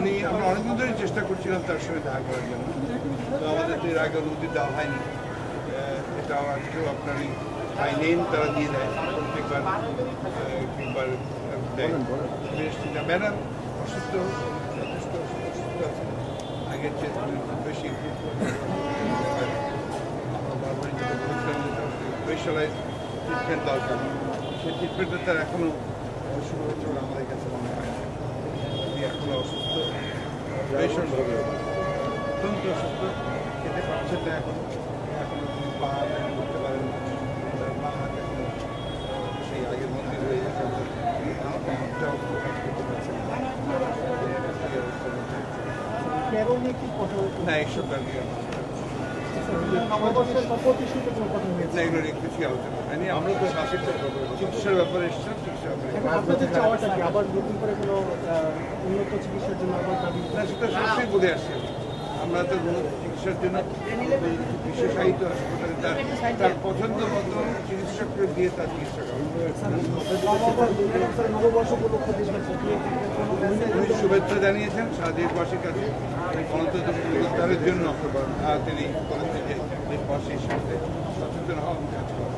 আমরা অনেকদিন ধরেই চেষ্টা করছিলাম তার সঙ্গে দেখা করার জন্য, তো আমাদের তো এর আগে অনুমতি দেওয়া হয়নি। এটাও আজকেও আপনার বাই নেম তারা দিয়ে দেয় প্রত্যেকবার কিংবা দেয়। ম্যাডাম অসুস্থ, যথেষ্ট অসুস্থ আছে, আগের চেয়ে বেশি স্পেশালাইজ ট্রিটমেন্ট দরকার, সেই ট্রিটমেন্টটা তার এখনও শুরু হচ্ছে বলে আমাদের কাছে মনে হয়। এখনো অসুস্থ, বেশ অসুস্থ, অত্যন্ত অসুস্থ, খেতে পারছেন না এখনো, এখনো তিনি পা করতে পারেন না, পা হাত এখন সেই আগের মধ্যে হয়ে গেছে, হাতটাও কাজ করতে পারছেন না। না এইসব ব্যাপারে এগুলো কিছুই আলোচনা হয়নি। আমরা তো চিকিৎসার ব্যাপারে এসেছিলাম, চিকিৎসার ব্যাপারে আবার নতুন করে কোনো উন্নত চিকিৎসার জন্য সেটা সবসময় বলে আসছে। আমরা তো চিকিৎসার জন্য বিশেষায়িত হাসপাতালে তার পছন্দ মতো চিকিৎসককে দিয়ে তার চিকিৎসা করা। উনি শুভেচ্ছা জানিয়েছেন সারা দেশবাসীর কাছে, গণতন্ত্র উদ্ধারের জন্য তিনি বলেছেন যে দেশবাসীর সাথে সচেতন হওয়া কাজ করা।